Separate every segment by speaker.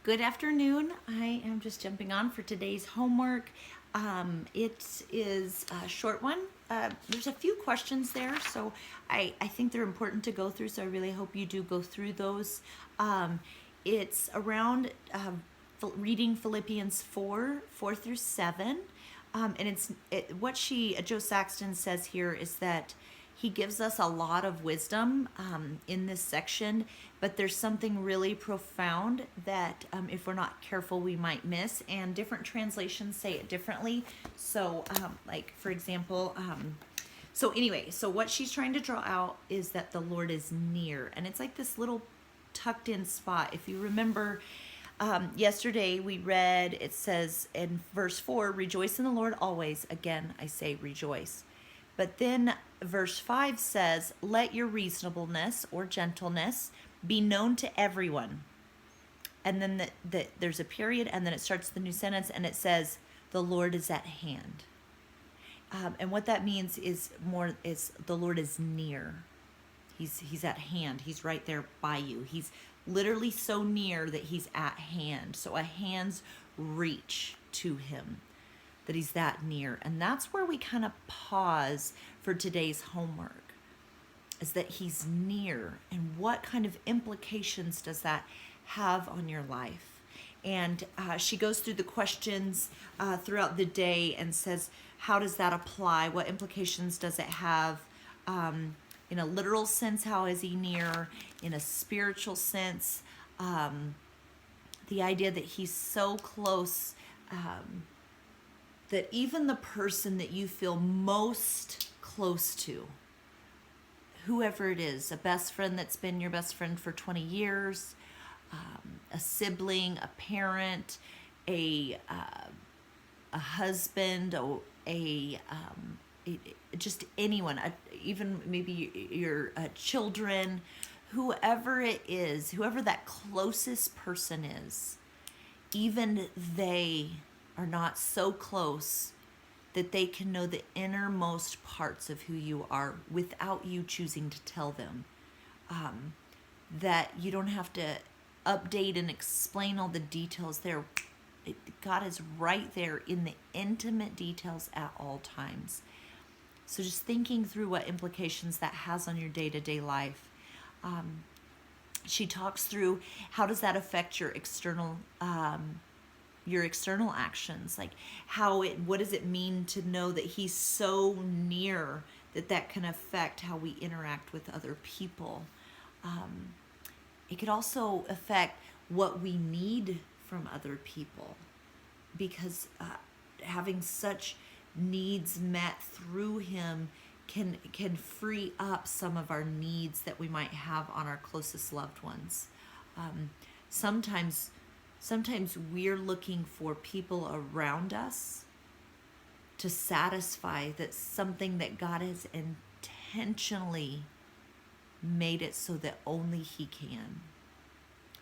Speaker 1: Good afternoon. I am just jumping on for today's homework. It is a short one. There's a few questions there, so I think they're important to go through, so I really hope you do go through those. It's around reading Philippians 4 through 7. And what Joe Saxton says here is that he gives us a lot of wisdom in this section, but there's something really profound that if we're not careful, we might miss. And different translations say it differently. So, like, for example, so what she's trying to draw out is that the Lord is near. And it's like this little tucked in spot. If you remember, yesterday we read, it says in verse 4, rejoice in the Lord always. Again, I say rejoice. But then verse 5 says, let your reasonableness or gentleness be known to everyone. And then there's a period, and then it starts the new sentence, and it says, the Lord is at hand. And what that means is the Lord is near. He's at hand. He's right there by you. He's literally so near that he's at hand. So a hand's reach to him, that he's that near. And that's where we kind of pause for today's homework, is that he's near. And what kind of implications does that have on your life? And she goes through the questions throughout the day and says, how does that apply? What implications does it have? In a literal sense, how is he near? In a spiritual sense, the idea that he's so close that even the person that you feel most close to, whoever it is, a best friend that's been your best friend for 20 years, a sibling, a parent, a husband, just anyone, even maybe your children, whoever it is, whoever that closest person is, even they are not so close that they can know the innermost parts of who you are without you choosing to tell them. That you don't have to update and explain all the details there. God is right there in the intimate details at all times. So just thinking through what implications that has on your day-to-day life. She talks through how does that affect your external actions, like what does it mean to know that he's so near that can affect how we interact with other people. It could also affect what we need from other people, because having such needs met through him can free up some of our needs that we might have on our closest loved ones. Sometimes we're looking for people around us to satisfy that something that God has intentionally made it so that only he can,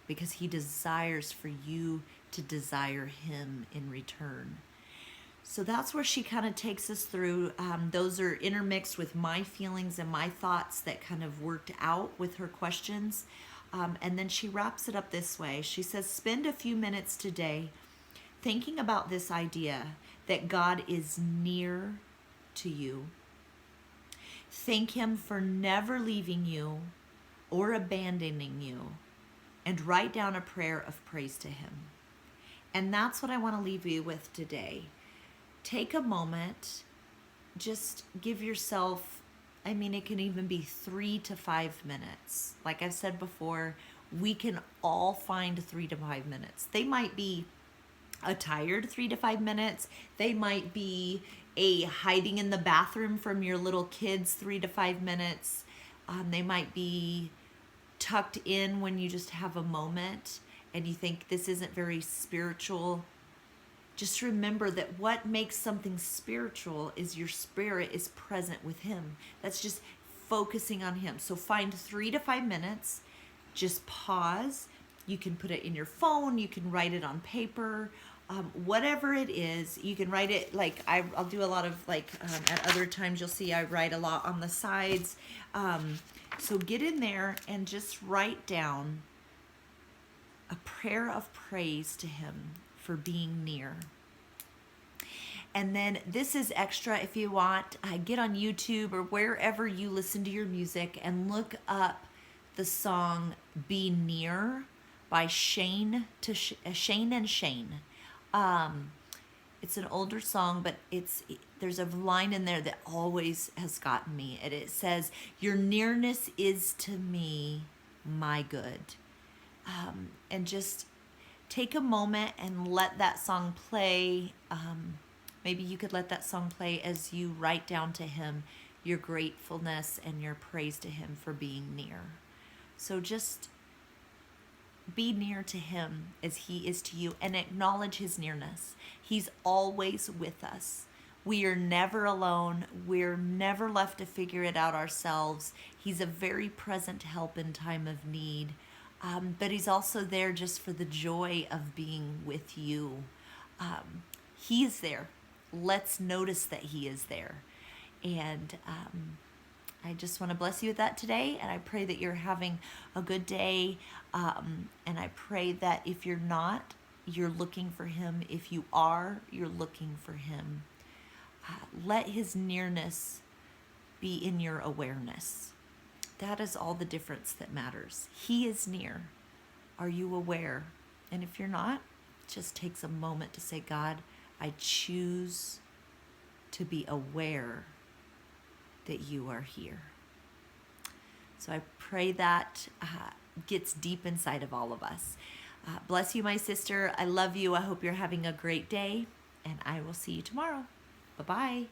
Speaker 1: because he desires for you to desire him in return. So that's where she kind of takes us through. Those are intermixed with my feelings and my thoughts that kind of worked out with her questions. And then she wraps it up this way. She says, spend a few minutes today thinking about this idea that God is near to you. Thank him for never leaving you or abandoning you, and write down a prayer of praise to him. And that's what I want to leave you with today. Take a moment, just give yourself, it can even be 3 to 5 minutes. Like I've said before, we can all find 3 to 5 minutes. They might be a tired 3 to 5 minutes. They might be a hiding in the bathroom from your little kids 3 to 5 minutes. They might be tucked in when you just have a moment and you think this isn't very spiritual. Just remember that what makes something spiritual is your spirit is present with him. That's just focusing on him. So find 3 to 5 minutes, just pause. You can put it in your phone, you can write it on paper, whatever it is. You can write it, like I'll do a lot of, at other times you'll see I write a lot on the sides. So get in there and just write down a prayer of praise to him for being near. And then this is extra if you want. Get on YouTube or wherever you listen to your music and look up the song "Be Near" by Shane and Shane. It's an older song, but there's a line in there that always has gotten me. And it says, "Your nearness is to me my good." And just take a moment and let that song play. Maybe you could let that song play as you write down to him your gratefulness and your praise to him for being near. So just be near to him as he is to you and acknowledge his nearness. He's always with us. We are never alone. We're never left to figure it out ourselves. He's a very present help in time of need. But he's also there just for the joy of being with you. He is there. Let's notice that he is there. And I just want to bless you with that today. And I pray that you're having a good day. And I pray that if you're not, you're looking for him. If you are, you're looking for him. Let his nearness be in your awareness. That is all the difference that matters. He is near. Are you aware? And if you're not, it just takes a moment to say, God, I choose to be aware that you are here. So I pray that gets deep inside of all of us. Bless you, my sister. I love you. I hope you're having a great day, and I will see you tomorrow. Bye-bye.